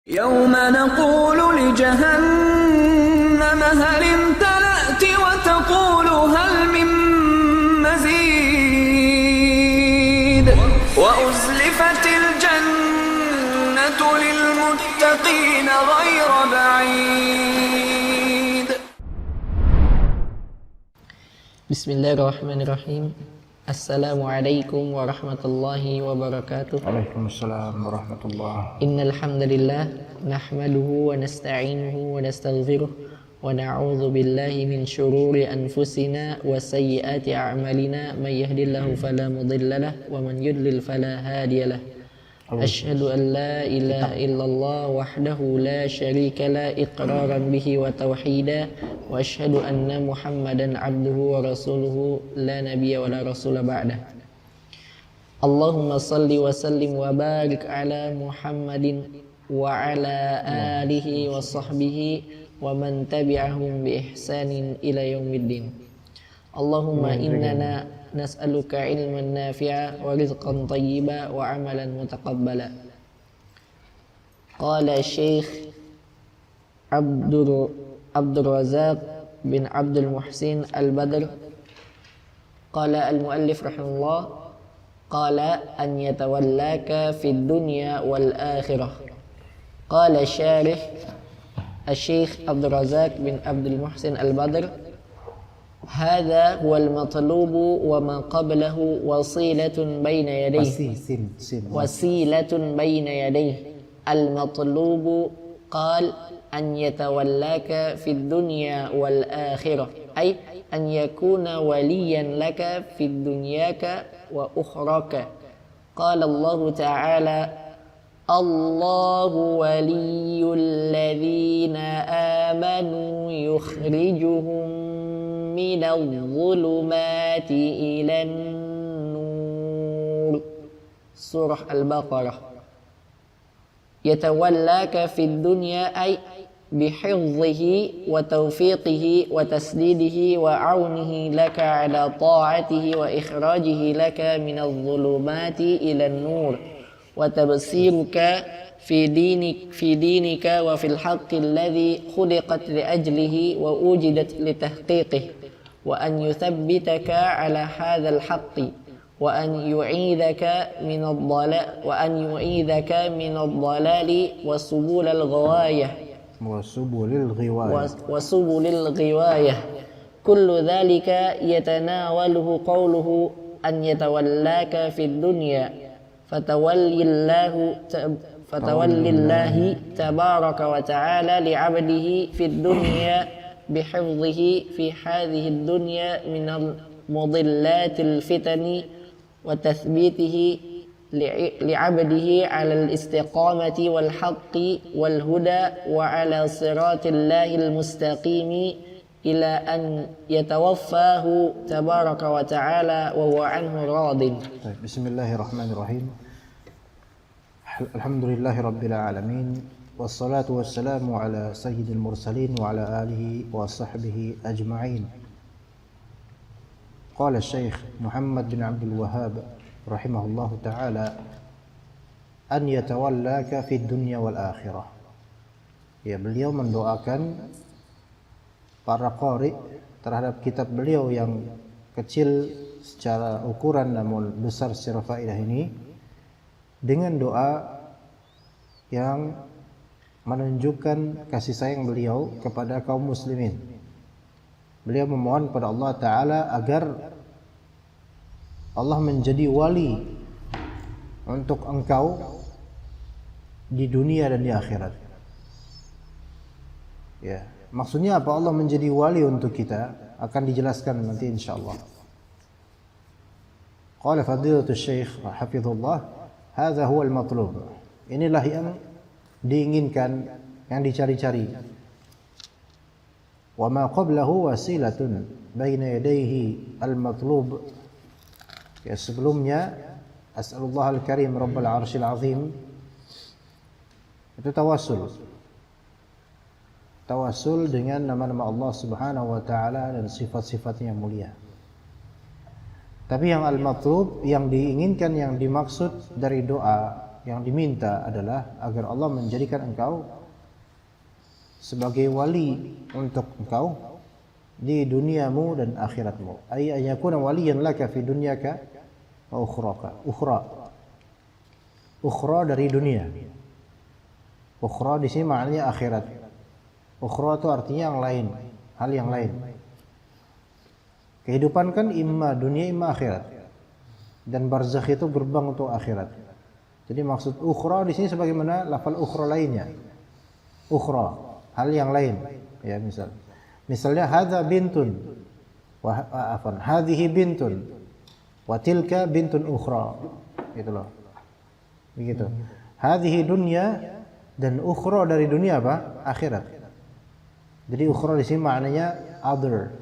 يوم نقول لجهنم هل امتلأت وتقول هل من مزيد وأزلفت الجنة للمتقين غير بعيد. بسم الله الرحمن الرحيم. Assalamualaikum warahmatullahi wabarakatuh. Waalaikumsalam warahmatullahi. Innal hamdalillah nahmaduhu wa nasta'inuhu wa nastaghfiruh wa na'udzu billahi min shururi anfusina wa sayyiati a'malina may yahdihillahu fala mudilla lahu wa man yudlil fala hadiya lahu. Asyhadu an la ilaha illallah wahdahu la syarika la iqraran bihi wa tauhida wa asyhadu anna Muhammadan abduhu wa rasuluhu la nabiyya wa la rasula ba'dah. Allahumma salli wa sallim wa barik ala Muhammadin wa ala alihi wa sahbihi wa man tabi'ahum bi ihsanin ila yaumiddin. Allahumma innana nas'aluka ilman nafi'a wa rizqan tayyiba wa amalan mutaqabbala. Qala Syekh Abdul Razak bin Abdul Muhsin Al-Badr qala al-muallif rahimahullah qala an yatawallaka fid dunya wal akhirah. Qala syarih Syekh Abdul Razak bin Abdul Muhsin Al-Badr هذا هو المطلوب وما قبله وسيلة بين يديه وسيلة بين يديه. المطلوب قال أن يتولاك في الدنيا والآخرة أي أن يكون وليا لك في دنياك وأخراك. قال الله تعالى الله ولي الذين آمنوا يخرجهم من الظلمات إلى النور. Surah Al-Baqarah. يتولاك في الدنيا أي بحفظه وتوفيقه وتسديده وعونه لك على طاعته وإخراجه لك من الظلمات إلى النور وتبصيرك في دينك وفي الحق الذي خلقت لأجله ووجدت لتحقيقه وأن يثبتك على هذا الحق وأن يعيذك من الضلال وسبل الغواية. كل ذلك يتناوله قوله أن يتولاك في الدنيا فتولي الله تبارك وتعالى لعبده في الدنيا بحفظه في هذه الدنيا من المضلات الفتن وتثبيته لعبده على الاستقامة والحق والهدى وعلى صراط الله المستقيم إلى أن يتوفاه تبارك وتعالى وهو عنه راض. بسم الله الرحمن الرحيم. الحمد لله رب العالمين والصلاة والسلام على سيد المرسلين وعلى آله وصحبه أجمعين. قال الشيخ محمد بن عبد الوهاب رحمه الله تعالى أن يتولاك في الدنيا والآخرة. Ya, beliau mendoakan para qari terhadap kitab beliau yang kecil secara ukuran namun besar secara faedah ini dengan doa yang menunjukkan kasih sayang beliau kepada kaum muslimin. Beliau memohon pada Allah Ta'ala agar Allah menjadi wali untuk engkau di dunia dan di akhirat. Ya, maksudnya apa Allah menjadi wali untuk kita akan dijelaskan nanti insyaallah. Qala fadilatul syekh hafizullah, hadza huwa al-matlub. Inilah yang diinginkan, yang dicari-cari. Wa ma qablahu wasilatun baina yadayhi al-matlub. Ya, sebelumnya as'alullah al-karim rabbal arsyil azim itu tawassul dengan nama-nama Allah Subhanahu wa taala dan sifat-sifatnya yang mulia. Tapi yang al-matlub, yang diinginkan, yang dimaksud dari doa yang diminta adalah agar Allah menjadikan engkau sebagai wali untuk engkau di duniamu dan akhiratmu. Ay yakuna waliyan laka fi dunyaka wa ukhraka. Ukhra dari dunia. Ukhra di sini maknanya akhirat. Ukhra itu artinya yang lain, hal yang lain. Kehidupan kan imma dunia imma akhirat. Dan barzakh itu gerbang untuk akhirat. Jadi maksud ukhra di sini sebagaimana lafal ukhra lainnya. Ukhra, hal yang lain. Ya, misalnya hadza bintun wa afan, hadhihi bintun wa tilka bintun ukhra. Gitu loh. Begitu. Hadhihi dunya dan ukhra dari dunia apa? Akhirat. Jadi ukhra di sini maknanya other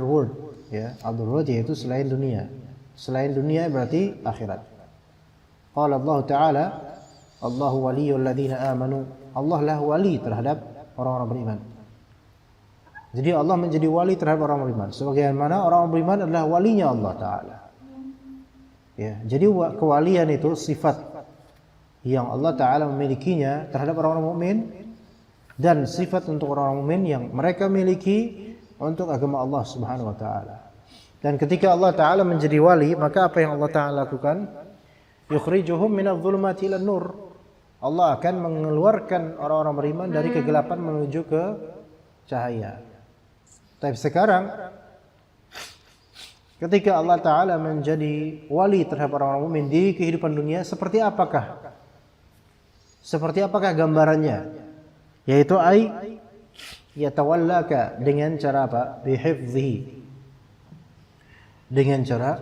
world, ya. Other world yaitu selain dunia. Selain dunia berarti akhirat. Qala Allah Ta'ala, Allahu waliyul ladzina amanu. Allah lah wali terhadap orang-orang beriman. Jadi Allah menjadi wali terhadap orang beriman. Sebagaimana orang beriman adalah walinya Allah Ta'ala. Ya, jadi kewalian itu sifat yang Allah Ta'ala memilikinya terhadap orang-orang mukmin dan sifat untuk orang-orang mukmin yang mereka miliki untuk agama Allah Subhanahu wa Ta'ala. Dan ketika Allah Ta'ala menjadi wali, maka apa yang Allah Ta'ala lakukan? Yukhrijuhum minadh-dhulumati ilan nur. Allah akan mengeluarkan orang-orang beriman dari kegelapan menuju ke cahaya. Tapi sekarang ketika Allah Ta'ala menjadi wali terhadap orang-orang mukmin di kehidupan dunia, seperti apakah? Seperti apakah gambarannya? Yaitu yatawallaka, dengan cara apa? Bihifzihi, dengan cara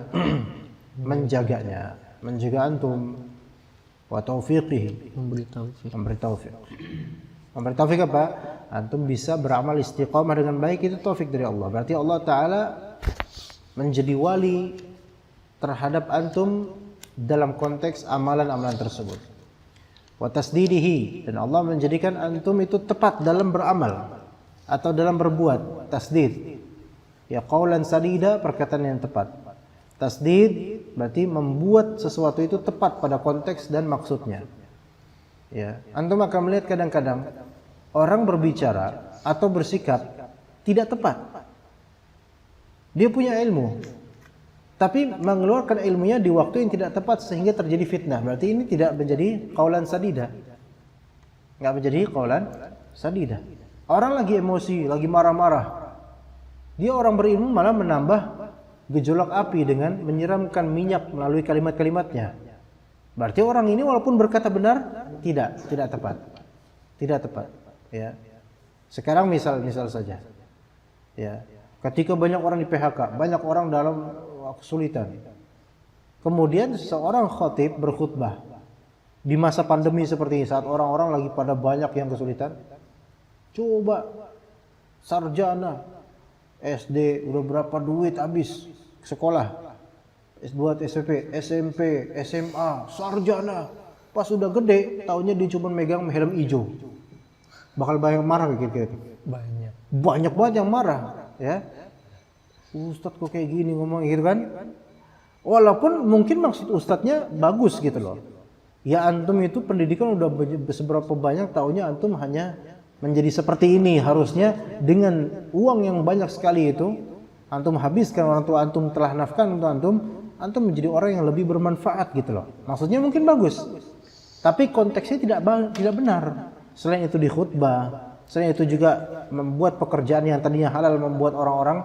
menjaganya, menjaga antum, wa taufiqihi, memberi taufik. Memberi taufik apa? Antum bisa beramal istiqamah dengan baik, itu taufik dari Allah. Berarti Allah Ta'ala menjadi wali terhadap antum dalam konteks amalan-amalan tersebut. Wa tasdidihi, dan Allah menjadikan antum itu tepat dalam beramal atau dalam berbuat. Tasdid, ya, qaulan sadida, perkataan yang tepat. Tasdid berarti membuat sesuatu itu tepat pada konteks dan maksudnya. Ya, antum akan melihat kadang-kadang orang berbicara atau bersikap tidak tepat. Dia punya ilmu, tapi mengeluarkan ilmunya di waktu yang tidak tepat sehingga terjadi fitnah. Berarti ini tidak menjadi qaulan sadida. Enggak menjadi qaulan sadida. Orang lagi emosi, lagi marah-marah, dia orang berilmu malah menambah gejolak api dengan menyiramkan minyak melalui kalimat-kalimatnya. Berarti orang ini walaupun berkata benar, tidak tepat. Tidak tepat, ya. Sekarang misal saja. Ya. Ketika banyak orang di PHK, banyak orang dalam kesulitan. Kemudian seorang khatib berkhutbah di masa pandemi seperti ini, saat orang-orang lagi pada banyak yang kesulitan. Coba sarjana SD udah berapa duit habis sekolah, S2, SMP, SMA, sarjana, pas udah gede taunya dia cuma megang helm hijau. Bakal banyak marah kira-kira. Banyak banget yang marah, ya. Ustadz kok kayak gini ngomong gitu kan? Walaupun mungkin maksud ustadznya bagus gitu loh. Ya antum itu pendidikan udah seberapa banyak, taunya antum hanya menjadi seperti ini. Harusnya dengan uang yang banyak sekali itu antum habiskan, orang tua antum telah nafkahkan untuk antum menjadi orang yang lebih bermanfaat gitu loh. Maksudnya mungkin bagus, tapi konteksnya tidak benar. Selain itu di khutbah, selain itu juga membuat pekerjaan yang tadinya halal membuat orang-orang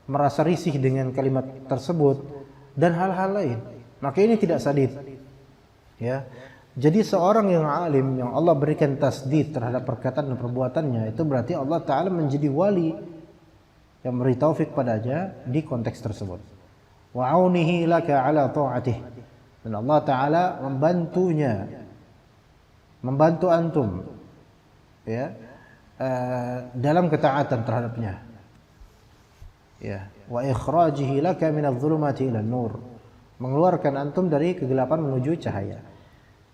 merasa risih dengan kalimat tersebut dan hal-hal lain. Maka ini tidak sadid. Ya. Jadi seorang yang alim, yang Allah berikan tasdid terhadap perkataan dan perbuatannya, itu berarti Allah Ta'ala menjadi wali yang beri taufik padanya di konteks tersebut. Wa aunihi laka ala ta'atih, dan Allah Ta'ala membantu antum, ya, dalam ketaatan terhadapnya. Ya, wa ikhrajihi laka minadh-dhulumati ilan nur, mengeluarkan antum dari kegelapan menuju cahaya.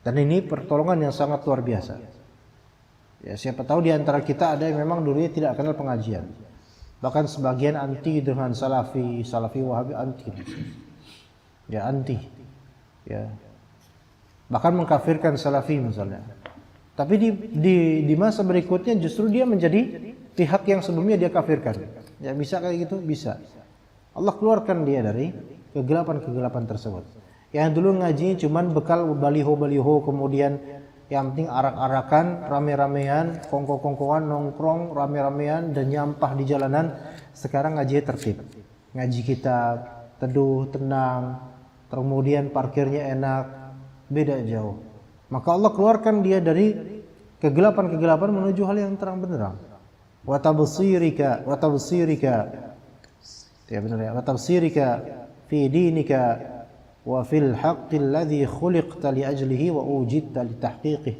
Dan ini pertolongan yang sangat luar biasa. Ya, siapa tahu di antara kita ada yang memang dulunya tidak kenal pengajian. Bahkan sebagian anti dengan salafi wahabi, anti. Ya, anti. Ya. bahkan mengkafirkan salafi misalnya. Tapi di masa berikutnya justru dia menjadi pihak yang sebelumnya dia kafirkan. Ya bisa kayak gitu, bisa. Allah keluarkan dia dari kegelapan-kegelapan tersebut. Yang dulu ngaji cuman bekal baliho-baliho, kemudian yang penting arak-arakan, rame-ramean, kongko-kongkoan, nongkrong, rame-ramean dan nyampah di jalanan. Sekarang ngaji tertib. Ngaji kitab, teduh, tenang, kemudian parkirnya enak, beda jauh. Maka Allah keluarkan dia dari kegelapan-kegelapan menuju hal yang terang benderang. Wa tabsirika ya benar ya, wa tabsirika fi dinika wa fil haqqi alladhi khuliqta li ajlihi wa ujidta li tahqiqih,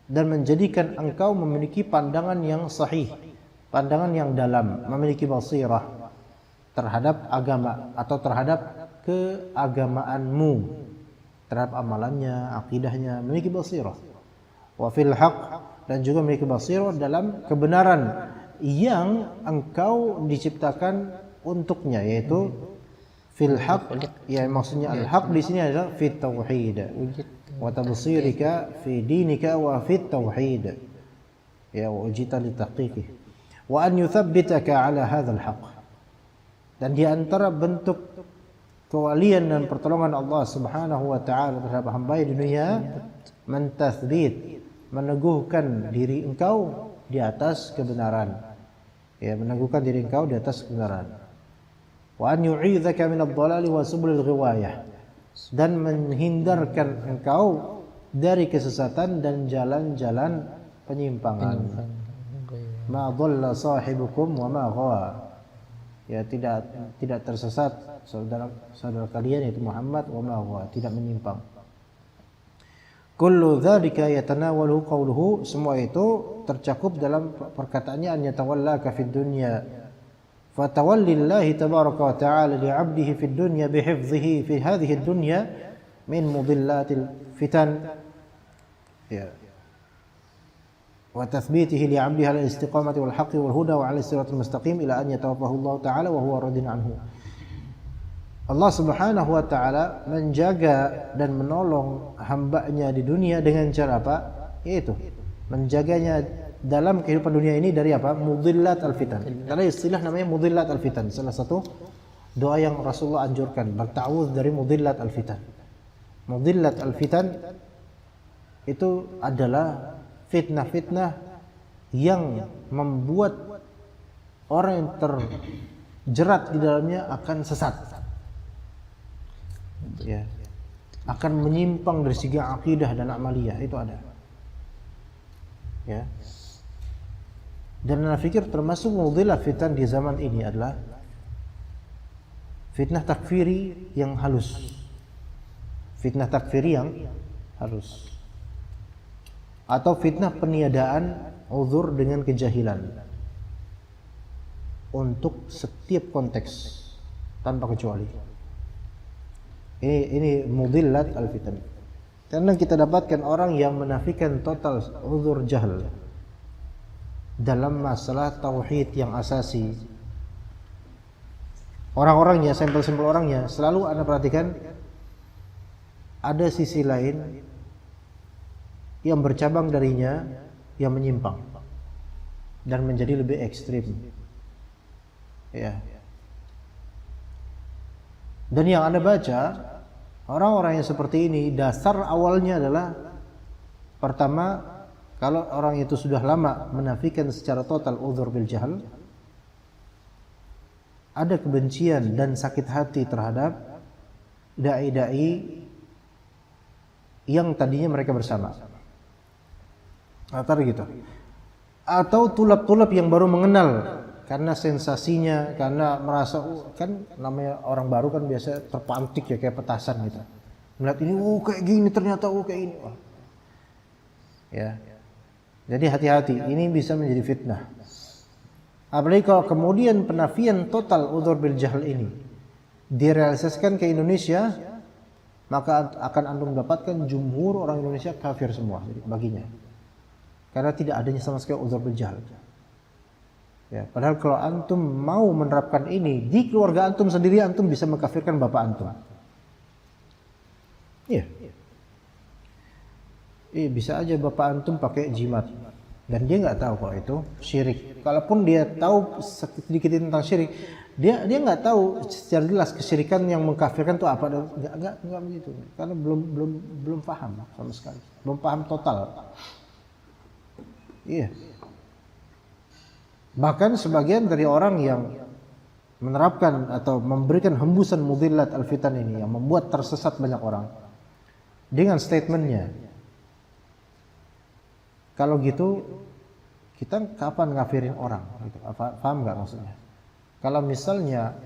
dan menjadikan engkau memiliki pandangan yang sahih, pandangan yang dalam, memiliki basirah terhadap agama atau terhadap keagamaanmu, terhadap amalannya, akidahnya, memiliki basirah. Wa fil haqq, dan juga memiliki basirah dalam kebenaran yang engkau diciptakan untuknya, yaitu fil haqq, ya maksudnya al haqq di sini adalah fit tauhid. Wa tabsirika fi dinika wa fit tauhid. Ya wa ujita li tahqiqih. Wa an yuthabbitaka ala hadzal haqq. Dan di antara bentuk kewalian dan pertolongan Allah Subhanahu wa taala terhadap hamba di dunia, mentasbit, meneguhkan diri engkau di atas kebenaran. Ya, meneguhkan diri engkau di atas kebenaran. Wa an yu'idzaka min ad-dhalali wa subulil ghiwayah, dan menghindarkan engkau dari kesesatan dan jalan-jalan penyimpangan. Ma dhalla sahibukum wa ma ghawa. Ya, tidak tersesat saudara kalian yaitu Muhammad, wa ma ghawa, tidak menyimpang. Kullu dzalika yatanawalu qawluhu, semua itu tercakup dalam perkataannya an yatawallaka fid dunya. Fatawallillahi tabaraka wa ta'ala li'abdihi fid dunya bihifdhihi fi hadhihi ad-dunya min mudillatil fitan. Ya. Wa tathbitihi li'abdihi ala istiqamati wal haqqi wal huda wa ala siratal mustaqim ila an yatawaffahu Allah ta'ala wa huwa radin anhu. Allah Subhanahu wa taala menjaga dan menolong hambanya di dunia dengan cara apa? Yaitu menjaganya dalam kehidupan dunia ini dari apa? Mudillat al-fitan. Karena istilah namanya mudillat al-fitan. Salah satu doa yang Rasulullah anjurkan, berta'awudz dari mudillat al-fitan. Mudillat al-fitan itu adalah fitnah-fitnah yang membuat orang yang terjerat di dalamnya akan sesat. Ya, akan menyimpang dari segi akidah dan amaliyah, itu ada. Ya. Dan saya pikir termasuk mudhilah fitan di zaman ini adalah fitnah takfiri yang halus. Fitnah takfiri yang halus. Atau fitnah peniadaan uzur dengan kejahilan. Untuk setiap konteks tanpa kecuali. Ini mudillat al-fitan. Karena kita dapatkan orang yang menafikan total uzur jahil dalam masalah tauhid yang asasi. Orang-orangnya, sampel-sampel orangnya selalu Anda perhatikan ada sisi lain yang bercabang darinya yang menyimpang dan menjadi lebih ekstrim. Ya. Dan yang Anda baca, orang-orang yang seperti ini dasar awalnya adalah pertama, kalau orang itu sudah lama menafikan secara total uzur bil jahl, ada kebencian dan sakit hati terhadap dai-dai yang tadinya mereka bersama. Atau gitu. Atau tulap-tulap yang baru mengenal karena sensasinya, karena merasa kan namanya orang baru kan biasa terpantik ya kayak petasan gitu. Melihat ini, kayak gini ternyata, kayak ini. Ya. Jadi hati-hati, ini bisa menjadi fitnah. Apalagi kalau kemudian penafian total uzur bil jahl ini direalisasikan ke Indonesia, maka akan antum dapatkan jumhur orang Indonesia kafir semua baginya. Karena tidak adanya sama sekali uzur bil jahl. Ya, padahal kalau antum mau menerapkan ini di keluarga antum sendiri, antum bisa mengkafirkan bapak antum. Iya. Bisa aja bapak antum pakai jimat dan dia nggak tahu kalau itu syirik. Kalaupun dia tahu sedikit tentang syirik, dia nggak tahu secara jelas kesyirikan yang mengkafirkan itu apa. Nggak begitu, karena belum paham sama sekali, belum paham total. Iya. Bahkan sebagian dari orang yang menerapkan atau memberikan hembusan mudillat al-fitan ini yang membuat tersesat banyak orang dengan statementnya, kalau gitu kita kapan ngafirin orang gitu. Paham nggak maksudnya? Kalau misalnya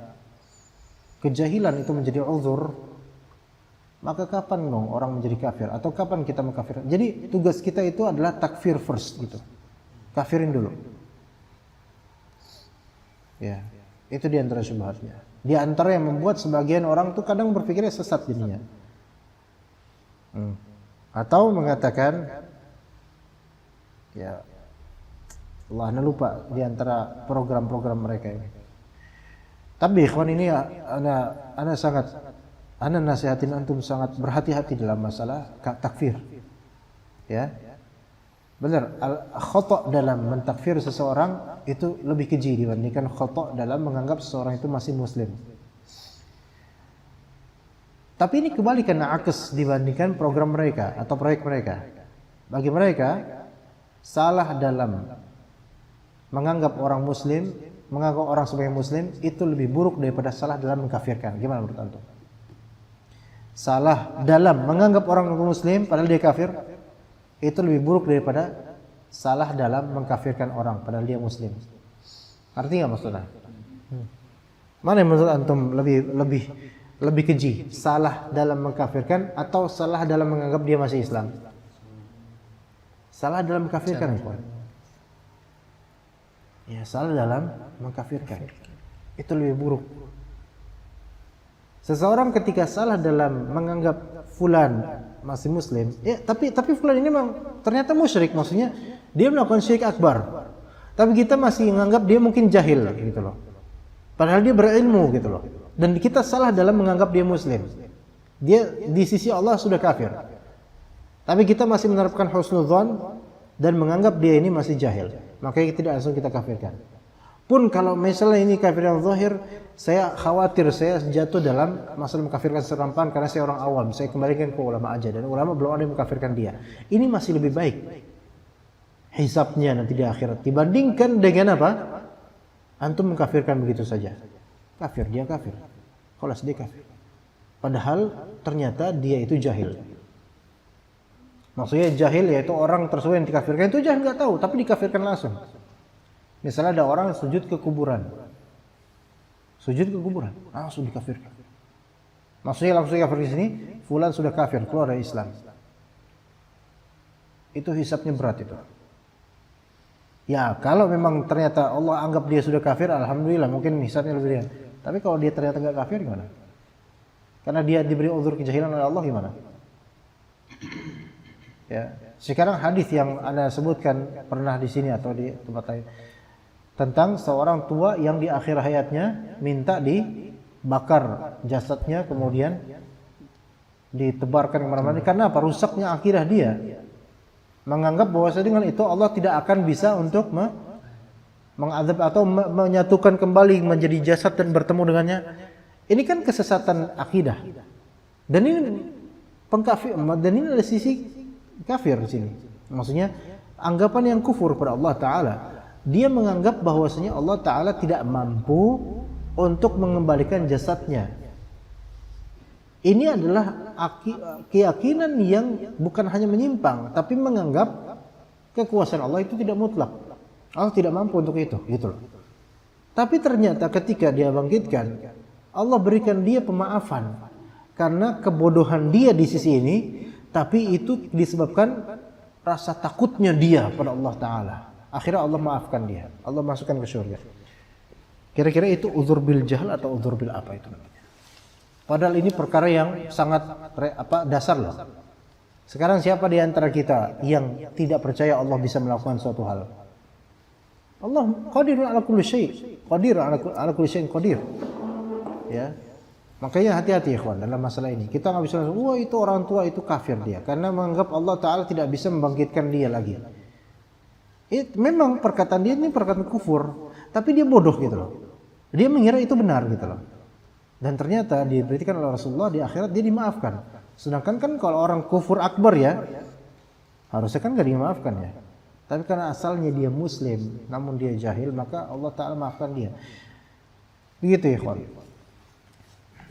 kejahilan itu menjadi uzur, maka kapan dong orang menjadi kafir atau kapan kita mengkafirkan? Jadi tugas kita itu adalah takfir first gitu. Kafirin dulu. Ya, itu di antara syubhatnya. Di antara yang membuat sebagian orang tuh kadang berpikirnya sesat jadinya. Atau mengatakan, ya Allah, ana lupa di antara program-program mereka ini. Tapi ikhwan ini ana nasihatin antum sangat berhati-hati dalam masalah takfir. Ya. Benar, khata' dalam mentakfir seseorang itu lebih keji dibandingkan khata' dalam menganggap seseorang itu masih muslim. Tapi ini kebalikan akes dibandingkan program mereka atau proyek mereka. Bagi mereka, salah dalam menganggap orang muslim, menganggap orang sebagai muslim itu lebih buruk daripada salah dalam mengkafirkan. Gimana menurut antum? Salah dalam menganggap orang muslim padahal dia kafir itu lebih buruk daripada salah dalam mengkafirkan orang padahal dia muslim. Arti nggak maksudnya? Mana yang menurut antum lebih keji? Salah dalam mengkafirkan atau salah dalam menganggap dia masih Islam? Salah dalam mengkafirkan, ya, salah dalam mengkafirkan itu lebih buruk. Seseorang ketika salah dalam menganggap fulan masih muslim, ya, tapi fulan ini memang ternyata musyrik, maksudnya dia melakukan syirik akbar. Tapi kita masih menganggap dia mungkin jahil gitu loh. Padahal dia berilmu gitu loh. Dan kita salah dalam menganggap dia muslim. Dia di sisi Allah sudah kafir. Tapi kita masih menerapkan husnudzon dan menganggap dia ini masih jahil. Makanya tidak langsung kita kafirkan. Pun kalau misalnya ini kafir yang zahir, saya khawatir saya jatuh dalam masalah mengkafirkan serampan karena saya orang awam. Saya kembalikan ke ulama aja dan ulama belum ada yang mengkafirkan dia. Ini masih lebih baik hisabnya nanti di akhirat dibandingkan dengan apa? Antum mengkafirkan begitu saja. Kafir, dia kafir. Kholas, dia kafir. Padahal ternyata dia itu jahil. Maksudnya jahil yaitu orang tersebut yang dikafirkan itu jahil, nggak tahu, tapi dikafirkan langsung. Misalnya ada orang sujud ke kuburan, langsung dikafirkan. Maksudnya langsung kafir di sini, fulan sudah kafir, keluar dari Islam. Itu hisabnya berat itu. Ya, kalau memang ternyata Allah anggap dia sudah kafir, alhamdulillah, mungkin hisabnya lebih ringan. Tapi kalau dia ternyata nggak kafir gimana? Karena dia diberi uzur kejahilan oleh Allah gimana? Ya, sekarang hadis yang Anda sebutkan pernah di sini atau di tempat lain tentang seorang tua yang di akhir hayatnya minta dibakar jasadnya kemudian ditebarkan kemana-mana. Karena apa? Rusaknya akidah dia. Menganggap bahwa dengan itu Allah tidak akan bisa untuk mengadab atau menyatukan kembali menjadi jasad dan bertemu dengannya. Ini kan kesesatan akidah. Dan ini pengkafir, dan ini ada sisi kafir di sini. Maksudnya anggapan yang kufur pada Allah Taala. Dia menganggap bahwasanya Allah Taala tidak mampu untuk mengembalikan jasadnya. Ini adalah keyakinan yang bukan hanya menyimpang, tapi menganggap kekuasaan Allah itu tidak mutlak. Allah tidak mampu untuk itu, gitu loh. Tapi ternyata ketika dia bangkitkan, Allah berikan dia pemaafan karena kebodohan dia di sisi ini, tapi itu disebabkan rasa takutnya dia pada Allah Ta'ala. Akhirnya Allah maafkan dia, Allah masukkan ke surga. Kira-kira itu uzur bil jahl atau uzur bil apa itu namanya? Padahal ini perkara yang sangat dasar loh. Sekarang siapa di antara kita yang tidak percaya Allah bisa melakukan suatu hal? Allah qadirun ala kulli syai', qadir ala kulli syai'in qadir. Ya. Makanya hati-hati ikhwan dalam masalah ini. Kita nggak bisa langsung, wah itu orang tua itu kafir dia, karena menganggap Allah Taala tidak bisa membangkitkan dia lagi. Memang perkataan dia ini perkataan kufur, tapi dia bodoh gitu loh. Dia mengira itu benar gitu loh. Dan ternyata diberitakan oleh Rasulullah di akhirat dia dimaafkan. Sedangkan kan kalau orang kufur akbar ya, harusnya kan nggak dimaafkan ya. Tapi karena asalnya dia muslim, namun dia jahil, maka Allah Ta'ala maafkan dia. Begitu ya ikhwan.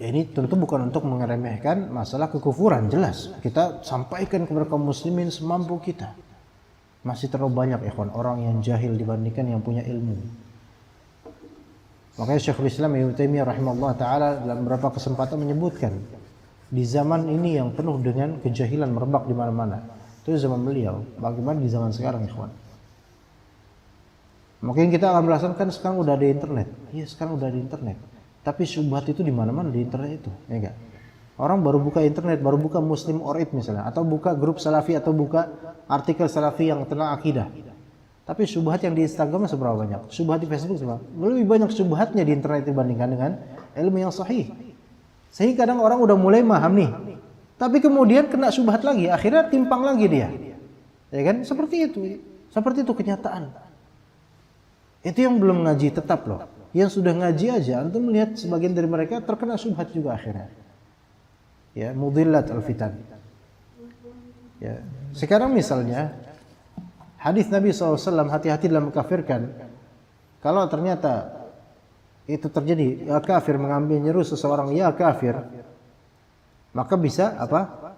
Ya ini tentu bukan untuk mengeremehkan masalah kekufuran, jelas. Kita sampaikan kepada kaum muslimin semampu kita. Masih terlalu banyak ikhwan orang yang jahil dibandingkan yang punya ilmu. Makanya Syekhul Islam Ibnu Taimiyah rahimahullah taala dalam beberapa kesempatan menyebutkan di zaman ini yang penuh dengan kejahilan merebak di mana-mana. Itu zaman beliau. Bagaimana di zaman sekarang ikhwan? Mungkin kita akan merasakan sekarang udah ada internet. Iya, sekarang udah ada internet. Tapi syubhat itu di mana-mana di internet itu, ya enggak? Orang baru buka internet, baru buka Muslim or It misalnya, atau buka grup salafi atau buka artikel salafi yang tentang akidah. Tapi syubhat yang di Instagram seberapa banyak? Syubhat di Facebook seberapa? Lebih banyak syubhatnya di internet dibandingkan dengan ilmu yang sahih. Sehingga kadang orang udah mulai paham nih, tapi kemudian kena syubhat lagi, akhirnya timpang lagi dia. Ya kan? Seperti itu kenyataan. Itu yang belum ngaji tetap loh. Yang sudah ngaji aja, antum melihat sebagian dari mereka terkena syubhat juga akhirnya. Ya, mudillat al-fitan. Ya, sekarang misalnya hadis Nabi SAW, hati-hati dalam mengkafirkan. Kalau ternyata itu terjadi, ya kafir mengambil nyeru seseorang, ya kafir, maka bisa apa?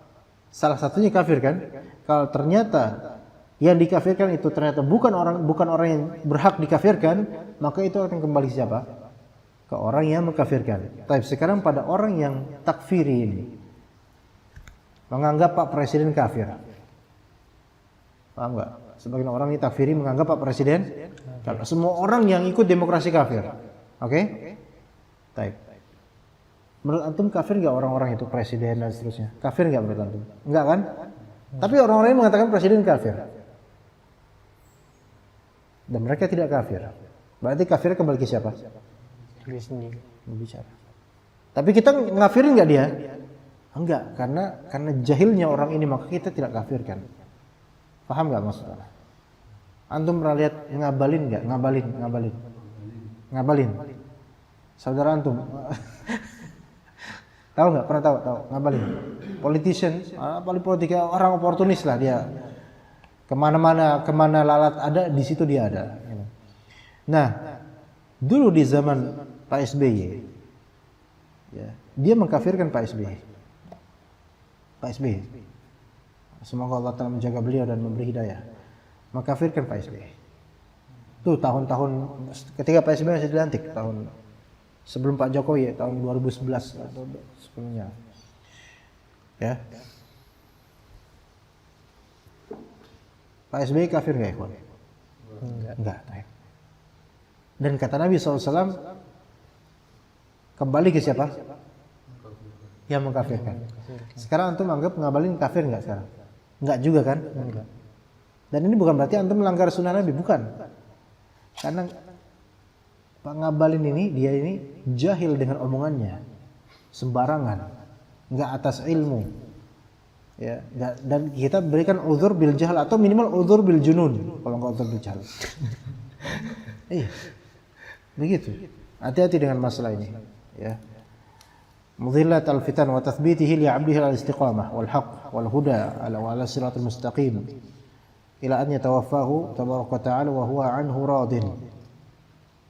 Salah satunya kafir kan? Kalau ternyata yang dikafirkan itu ternyata bukan orang yang berhak dikafirkan, maka itu akan kembali siapa? Ke orang yang mengkafirkan. Tapi sekarang pada orang yang takfiri ini, menganggap Pak Presiden kafir. Paham enggak? Sebagian orang ini takfiri menganggap Pak Presiden kafir. Semua orang yang ikut demokrasi kafir. Oke? Baik. Menurut antum kafir enggak orang-orang itu presiden dan seterusnya? Kafir enggak menurut antum? Enggak kan? Tapi orang-orang ini mengatakan presiden kafir. Dan mereka tidak kafir. Berarti kafir kembali ke siapa? Diri sendiri. Berbicara. Tapi kita ngafirin enggak dia? Enggak, karena jahilnya orang ini maka kita tidak kafirkan. Paham enggak maksudnya? Antum pernah lihat ngabalin enggak? Ngabalin. Saudara antum. Tahu enggak? Pernah tahu ngabalin. Politician, politik orang oportunis lah dia. Kemana lalat ada, di situ dia ada. Nah, dulu di zaman Pak SBY, ya, dia mengkafirkan Pak SBY. Semoga Allah Ta'ala menjaga beliau dan memberi hidayah. Mengkafirkan Pak SBY. Itu tahun-tahun ketika Pak SBY masih dilantik, tahun sebelum Pak Jokowi, tahun 2011 atau sebelumnya. Ya. Pak SBY kafir nggak ikhwan? Enggak. Dan kata Nabi SAW, kembali ke siapa? Yang mengkafirkan. Sekarang antum anggap ngabalin kafir nggak sekarang? Enggak juga kan? Enggak. Dan ini bukan berarti antum melanggar sunnah Nabi, bukan. Karena Pak Ngabalin dia ini jahil dengan omongannya, sembarangan, nggak atas ilmu. Ya, dan kita berikan uzur bil jahal atau minimal uzur bil junun kalau nggak uzur bil jahal. Iya, begitu. Hati-hati dengan masalah ini. Ya, mudhillat al-fitan wa tathbitihi li 'abdihi al-istiqamah wal haqq wal huda ala siratal mustaqim ila an yatawaffahu tabaraka ta'ala wa huwa anhu radin.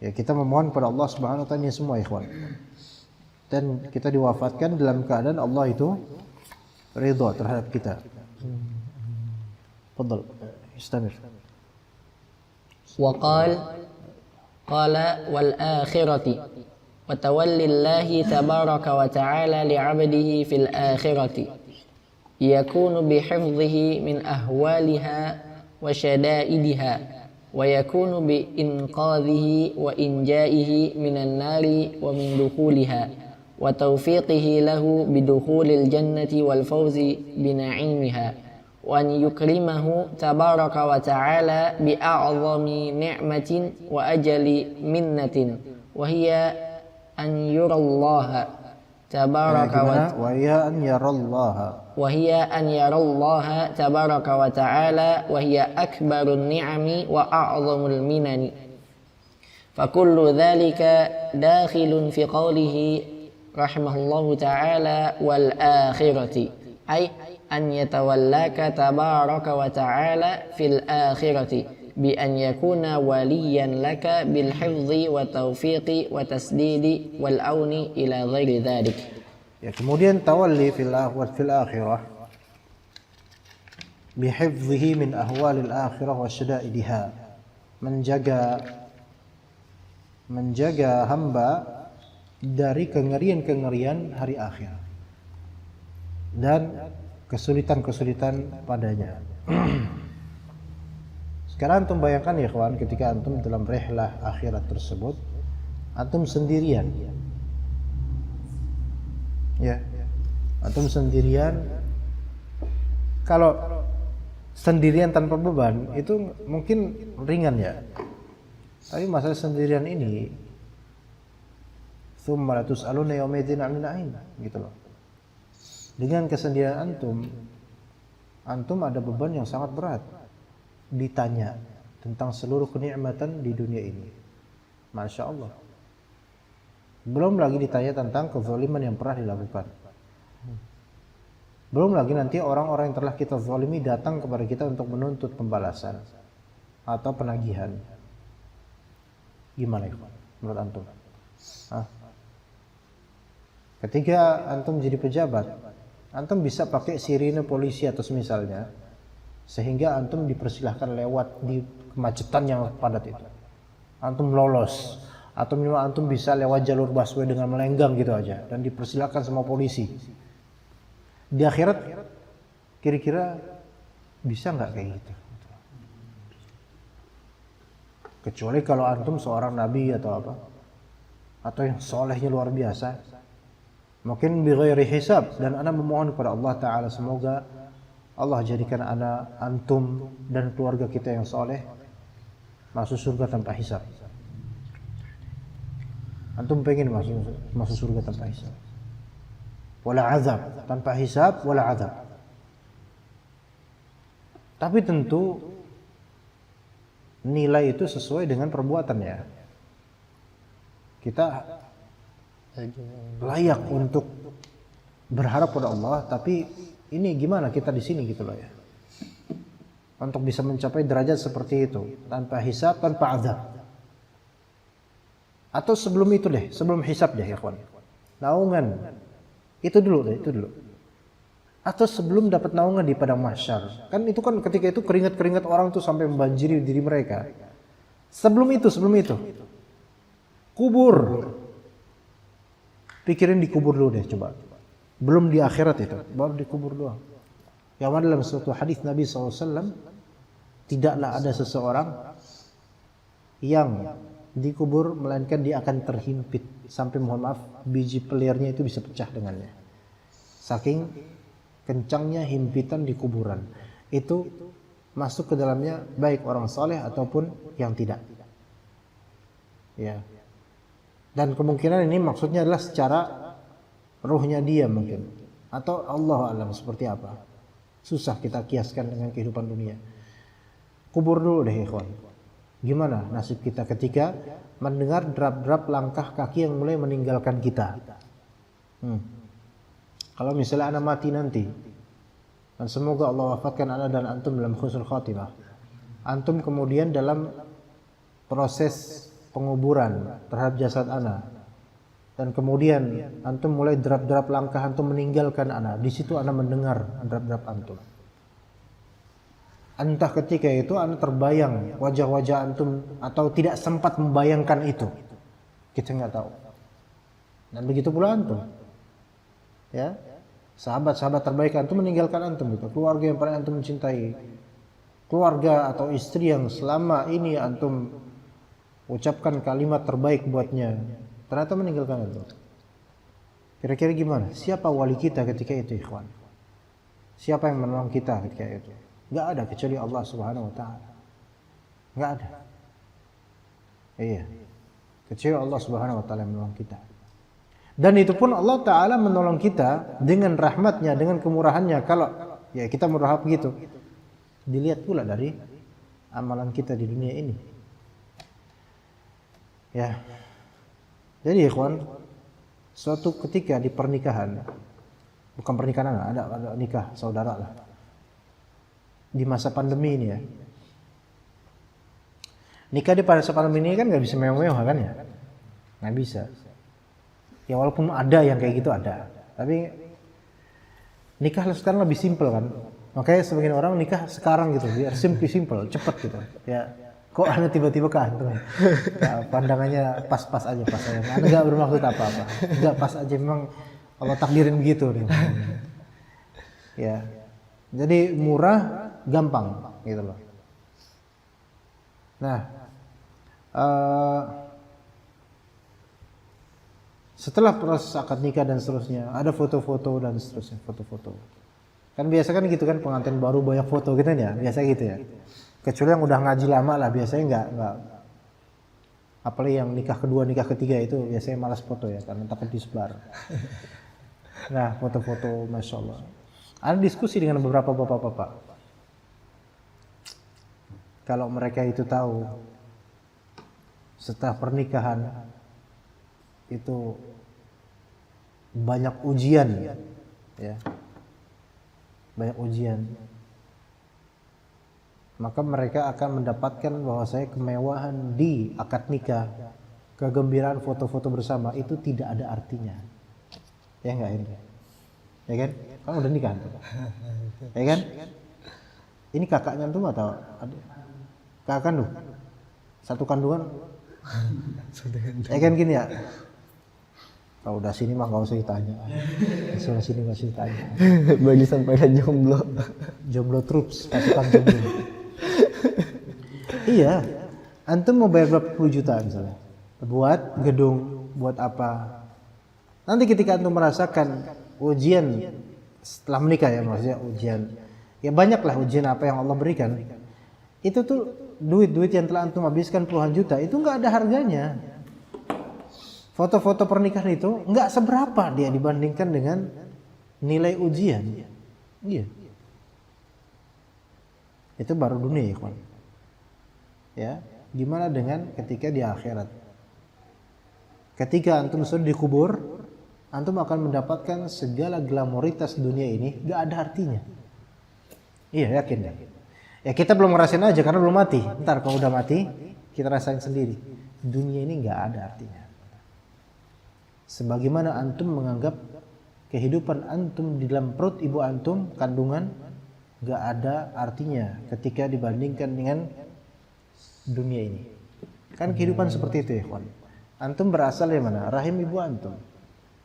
Ya, kita memohon kepada Allah Subhanahu wa taala semua ikhwan. Dan kita diwafatkan dalam keadaan Allah itu ridha terhadap kita. Fadhal, istamir. Wa qala wal akhirati wa tawallillahi tabaraka wa ta'ala li'abdihi fil akhirati yakunu bihifdhihi min ahwaliha wa shada'idiha wa yakunu bi inqadhihi wa inja'ihi minan nari wa min dukhuliha wa tawfiqihi lahu bidukhulil jannati wal fawzi bina'imiha wa an yukrimahu tabaraka wa ta'ala bi a'zami ni'matin wa ajali minnatin wa hiya an yurallaha tabaraka wa wa hiya an yarallaha وهي أن يرى الله تبارك وتعالى وهي أكبر النعم وأعظم المنن فكل ذلك داخل في قوله رحمه الله تعالى والآخرة أي أن يتولاك تبارك وتعالى في الآخرة بأن يكون وليا لك بالحفظ والتوفيق والتسديد والعون إلى غير ذلك. Ya, kemudian tawalli fil akhirah bihifdhihi min ahwalil akhirah wa syada'idiha, menjaga hamba dari kengerian-kengerian hari akhir dan kesulitan-kesulitan padanya. Sekarang antum bayangkan ya kawan, ketika antum dalam rihlah akhirat tersebut, antum sendirian. Ya, antum sendirian. Kalau sendirian tanpa beban itu mungkin ringan ya. Tapi masalah sendirian ini, tsumma la tus'aluna yawma idzin 'anil na'im, gitu loh. Dengan kesendirian antum ada beban yang sangat berat. Ditanya tentang seluruh kenikmatan di dunia ini. Masya Allah. Belum lagi ditanya tentang kezaliman yang pernah dilakukan. Belum lagi nanti orang-orang yang telah kita zalimi datang kepada kita untuk menuntut pembalasan atau penagihan. Gimana itu menurut antum? Ketika antum jadi pejabat, antum bisa pakai sirine polisi atau semisalnya, sehingga antum dipersilahkan lewat di kemacetan yang padat itu. Antum lolos. Atau minimal antum bisa lewat jalur busway dengan melenggang gitu aja dan dipersilakan sama polisi. Di akhirat kira-kira bisa nggak kayak gitu? Kecuali kalau antum seorang nabi atau apa, atau yang solehnya luar biasa, mungkin bighairi hisab, dan ana memohon kepada Allah Ta'ala semoga Allah jadikan ana, antum dan keluarga kita yang soleh masuk surga tanpa hisab. Antum pengen masuk surga tanpa hisab, wala azab, tanpa hisab wala azab. Tapi tentu nilai itu sesuai dengan perbuatannya. Kita layak untuk berharap pada Allah, tapi ini gimana kita di sini gitu loh ya, untuk bisa mencapai derajat seperti itu tanpa hisab, tanpa azab. Atau sebelum itu deh, sebelum hisab deh ya kawan, naungan itu dulu. Atau sebelum dapat naungan di padang mahsyar, kan itu kan ketika itu keringat-keringat orang tuh sampai membanjiri diri mereka. Sebelum itu kubur, pikirin di kubur dulu deh coba, belum di akhirat itu, baru di kubur doang. Yang mana dalam suatu hadis Nabi SAW, tidaklah ada seseorang yang dikubur melainkan dia akan terhimpit sampai, mohon maaf, biji pelirnya itu bisa pecah dengannya. Saking kencangnya himpitan di kuburan. Itu masuk ke dalamnya baik orang saleh ataupun yang tidak. Ya. Dan kemungkinan ini maksudnya adalah secara ruhnya dia mungkin, atau Allah alam seperti apa. Susah kita kiaskan dengan kehidupan dunia. Kubur dulu deh ikhwan. Gimana nasib kita ketika mendengar derap-derap langkah kaki yang mulai meninggalkan kita? Kalau misalnya anak mati nanti, dan semoga Allah wafatkan anak dan antum dalam husnul khatimah, antum kemudian dalam proses penguburan terhadap jasad anak, dan kemudian antum mulai derap-derap langkah antum meninggalkan anak, di situ anak mendengar derap-derap antum. Entah ketika itu anda terbayang wajah-wajah antum atau tidak sempat membayangkan itu, kita nggak tahu. Dan begitu pula antum, ya, sahabat-sahabat terbaik antum meninggalkan antum itu, keluarga yang paling antum mencintai, keluarga atau istri yang selama ini antum ucapkan kalimat terbaik buatnya, ternyata meninggalkan antum. Kira-kira gimana? Siapa wali kita ketika itu, ikhwan? Siapa yang menolong kita ketika itu? Nggak ada kecuali Allah Subhanahu wa Ta'ala. Nggak ada. Iya. Kecuali Allah Subhanahu wa Ta'ala yang menolong kita. Dan itu pun Allah Ta'ala menolong kita dengan rahmatnya, dengan kemurahannya. Kalau ya kita berharap begitu, dilihat pula dari amalan kita di dunia ini. Ya. Jadi ikhwan, suatu ketika di pernikahan, bukan pernikahan, ada nikah saudara lah. Di masa pandemi ini ya. Nikah di masa pandemi ini kan nggak bisa mewah-mewah kan ya? Nggak bisa. Ya walaupun ada yang kayak gitu ada, tapi nikah sekarang lebih simpel kan. Makanya sebagian orang nikah sekarang gitu, biar simple, cepet gitu. Ya, kok anda tiba-tiba ke antum? Ya, pandangannya pas-pas aja, pas aja. Anda nggak bermaksud apa-apa, nggak pas aja, memang Allah takdirin begitu nih. Ya, jadi murah, gampang gitu loh. Nah, setelah proses akad nikah dan seterusnya, ada foto-foto dan seterusnya, foto-foto. Kan biasa kan gitu kan, pengantin baru banyak foto gitu ya, biasa gitu ya. Kecuali yang udah ngaji lama lah, biasanya enggak. Apalagi yang nikah kedua, nikah ketiga itu biasanya malas foto ya, karena takut disebar. Nah, foto-foto, masya Allah. Ada diskusi dengan beberapa bapak-bapak. Kalau mereka itu tahu setelah pernikahan itu banyak ujian ya, banyak ujian, maka mereka akan mendapatkan bahwasanya kemewahan di akad nikah, kegembiraan foto-foto bersama itu tidak ada artinya. Ya enggak ini? Ya kan? Kamu udah nikah tuh. Ya kan? Ini kakaknya tuh atau kakak kandung? Satu kandungan? Ya kan gini ya? Kalau udah sini mah nggak usah ditanya. Soal sini nggak usah ditanya. Bagi sampai jomblo. Jomblo troops, pasukan jomblo. Iya, antum mau bayar berapa puluh juta misalnya, buat gedung, buat apa? Nanti ketika antum merasakan ujian setelah menikah ya, maksudnya ujian, ya banyaklah ujian apa yang Allah berikan. Itu tuh duit yang telah antum habiskan puluhan juta, itu nggak ada harganya. Foto-foto pernikahan itu nggak seberapa dia dibandingkan dengan nilai ujian. Iya. Itu baru dunia ya, kawan. Ya, gimana dengan ketika di akhirat? Ketika antum sudah dikubur, antum akan mendapatkan segala glamoritas dunia ini nggak ada artinya. Iya, yakin ya. Ya kita belum ngerasain aja karena belum mati. Ntar kalau udah mati, kita rasain sendiri. Dunia ini nggak ada artinya. Sebagaimana antum menganggap kehidupan antum di dalam perut ibu antum, kandungan, gak ada artinya ketika dibandingkan dengan dunia ini. Kan kehidupan seperti itu ya kawan. Antum berasal dari mana? Rahim ibu antum.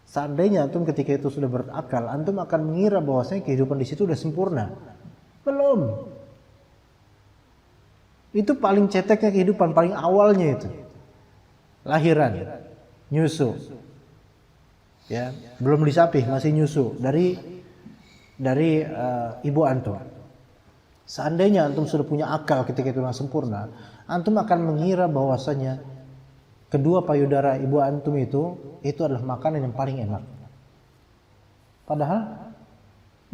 Seandainya antum ketika itu sudah berakal, antum akan mengira bahwasanya kehidupan di situ sudah sempurna. Belum. Itu paling ceteknya kehidupan, paling awalnya itu. Lahiran, nyusu. Ya, belum disapih, masih nyusu dari ibu antum. Seandainya antum sudah punya akal ketika itu sempurna, antum akan mengira bahwasanya kedua payudara ibu antum itu adalah makanan yang paling enak. Padahal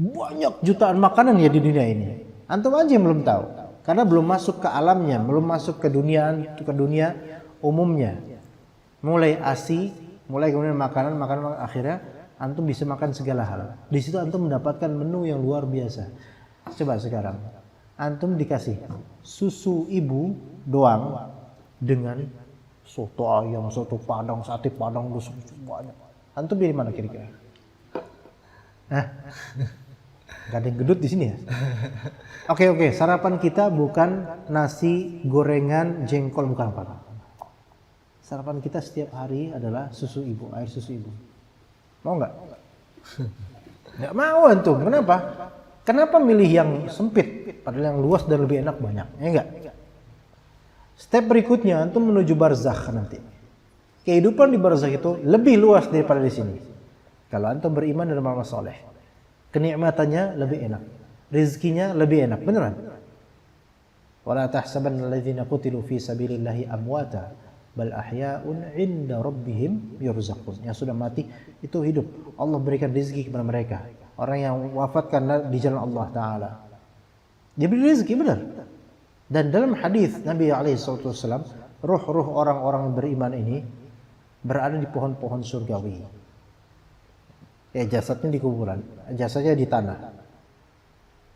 banyak jutaan makanan ya di dunia ini. Antum aja yang belum tahu, karena belum masuk ke alamnya, belum masuk ke dunia umumnya. Mulai ASI, mulai kemudian makanan akhirnya antum bisa makan segala hal. Di situ antum mendapatkan menu yang luar biasa. Coba sekarang antum dikasih susu ibu doang dengan soto ayam, soto padang, sate padang, banyak. Antum pilih mana kira-kira? Gak ada yang gedut di sini ya? Oke, sarapan kita bukan nasi, gorengan, jengkol, bukan apa-apa. Sarapan kita setiap hari adalah susu ibu, air susu ibu. Mau nggak? Nggak mau antum. Kenapa? Kenapa milih yang sempit? Padahal yang luas dan lebih enak banyak. Ya enggak? Step berikutnya antum menuju barzakh nanti. Kehidupan di barzakh itu lebih luas daripada di sini. Kalau antum beriman dan beramal saleh, kenikmatannya lebih enak, rezekinya lebih enak, beneran. Wala tahsabanna alladzina qutilu fi sabilillahi amwata, bal ahya'un 'inda rabbihim yurzaqun. Yang sudah mati itu hidup. Allah berikan rezeki kepada mereka. Orang yang wafat karena di jalan Allah Ta'ala, diberi rezeki, benar. Dan dalam hadis Nabi SAW, ruh-ruh orang-orang beriman ini berada di pohon-pohon surgawi. Ya, jasadnya di kuburan, jasadnya di tanah,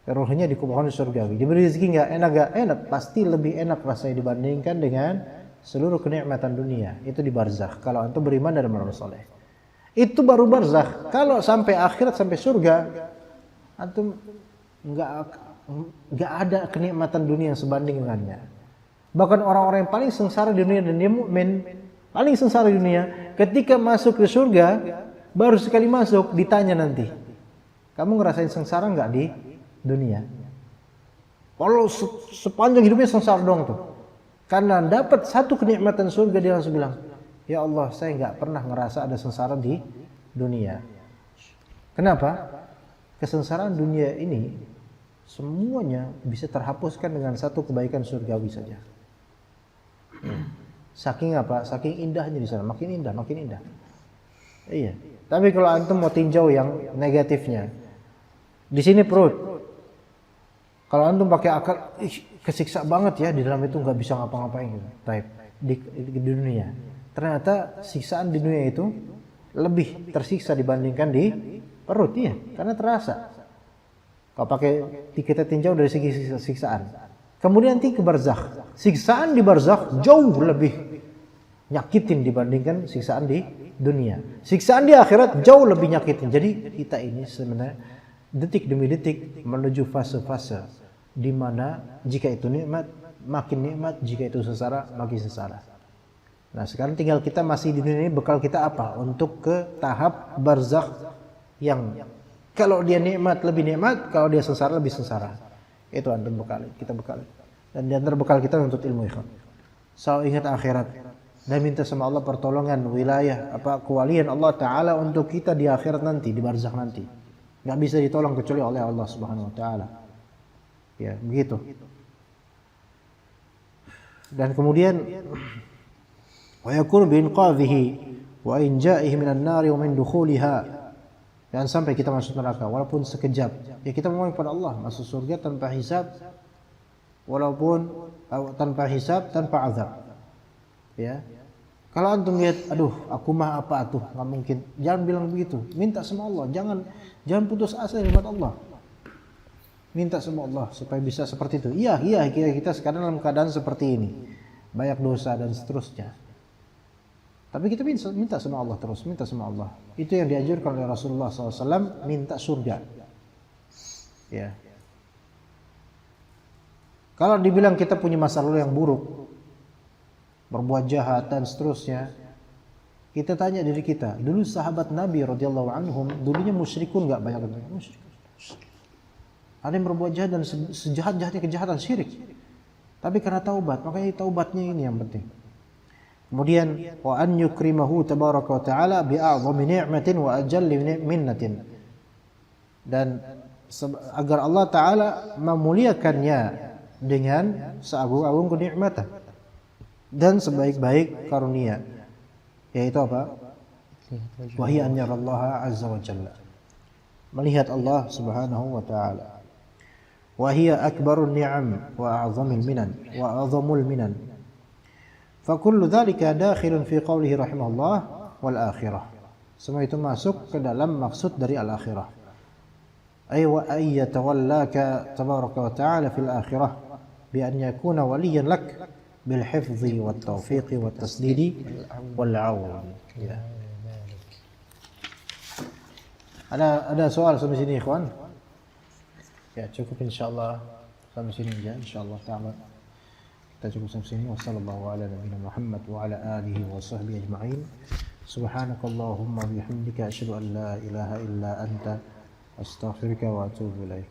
ruhnya di pohon surgawi. Diberi rezeki nggak enak? Nggak enak. Pasti lebih enak rasanya dibandingkan dengan seluruh kenikmatan dunia. Itu di barzakh. Kalau antum beriman dan beramal soleh, itu baru barzakh. Kalau sampai akhirat, sampai surga, antum nggak ada kenikmatan dunia yang sebanding dengannya. Bahkan orang-orang yang paling sengsara di dunia, dan dia mukmin, paling sengsara di dunia, ketika masuk ke surga, baru sekali masuk ditanya nanti, kamu ngerasain sengsara nggak di dunia? Kalau sepanjang hidupnya sengsara dong tuh. Karena dapat satu kenikmatan surga, dia langsung bilang, ya Allah, saya nggak pernah ngerasa ada sengsara di dunia. Kenapa? Kesengsaraan dunia ini semuanya bisa terhapuskan dengan satu kebaikan surgawi saja. Saking apa? Saking indahnya di sana, makin indah, makin indah. Iya. Tapi kalau antum mau tinjau yang negatifnya, di sini perut. Kalau antum pakai akal, kesiksa banget ya, di dalam itu nggak bisa ngapa-ngapain gitu. Taib di dunia. Ternyata siksaan di dunia itu lebih tersiksa dibandingkan di perut, iya, karena terasa. Kalau pakai kita tinjau dari segi siksaan. Kemudian nanti ke barzakh. Siksaan di barzakh jauh lebih nyakitin dibandingkan siksaan di dunia. Siksaan di akhirat jauh lebih nyakitin. Jadi kita ini sebenarnya detik demi detik menuju fase-fase di mana jika itu nikmat makin nikmat, jika itu sengsara makin sengsara. Nah, sekarang tinggal kita masih di dunia ini, bekal kita apa untuk ke tahap barzakh yang kalau dia nikmat lebih nikmat, kalau dia sengsara lebih sengsara. Itu antum bekal, kita bekal. Dan di antara bekal kita untuk ilmu ikhwan. Selalu ingat akhirat dan minta sama Allah pertolongan, wilayah, kewalian Allah Ta'ala untuk kita di akhirat nanti, di barzakh nanti. Nggak bisa ditolong kecuali oleh Allah Subhanahu Wa Ta'ala. Ya, begitu. Dan kemudian wa yakunu bi inqadhihi wa inja'ihi minan nari wa min dukhuliha. Dan sampai kita masuk neraka walaupun sekejap. Ya, kita memohon kepada Allah masuk surga tanpa hisab, walaupun tanpa hisab, tanpa azab. Ya. Kalau antum lihat, aduh, aku mah apa tuh, nggak mungkin. Jangan bilang begitu. Minta sama Allah. Jangan putus asa dari nikmat Allah. Minta sama Allah supaya bisa seperti itu. Iya, kita sekarang dalam keadaan seperti ini. Banyak dosa dan seterusnya. Tapi kita minta sama Allah terus, minta sama Allah. Itu yang dianjurkan oleh Rasulullah SAW, minta surga. Ya. Kalau dibilang kita punya masa lalu yang buruk, berbuat jahat dan seterusnya, kita tanya diri kita, dulu sahabat Nabi radhiyallahu anhum dulunya musyrikun nggak? Banyak musyrik. Ada yang berbuat jahat dan sejahat-jahatnya kejahatan syirik. Tapi karena taubat, makanya taubatnya ini yang penting. Kemudian wa an yukrimahu tabaraka wa ta'ala bi a'dhami ni'matin wa ajalli minnatin. Dan agar Allah Ta'ala memuliakannya dengan seagung-agung kenikmatan dan sebaik-baik karunia, yaitu apa? Wa hiya an yarallaha azza wa jalla, melihat Allah Subhanahu wa Ta'ala. Wa hiya akbarun ni'am wa a'zamul minan wa a'zamul minan. Fakullu dzalika dakhilun fi qawlihi rahimahullah wal akhirah. Semua itu masuk ke dalam maksud dari al-akhirah. Ay wa ay yatawallaka tabaraka wa ta'ala fil akhirah bi an yakuna waliyan lak bil hifdhi wat tawfiqi wat tasdidi wal 'aun. Ya. Ada soal sampai sini ikhwan? Ya, cukup insyaallah sampai sini aja insyaallah ta'ala. Kita cukup sampai sini. Wassallallahu ala nabiyina Muhammad wa ala alihi wa sahbihi ajma'in. Subhanakallahumma bihamdika asyhadu an la ilaha illa anta astaghfiruka wa atubu ilaik.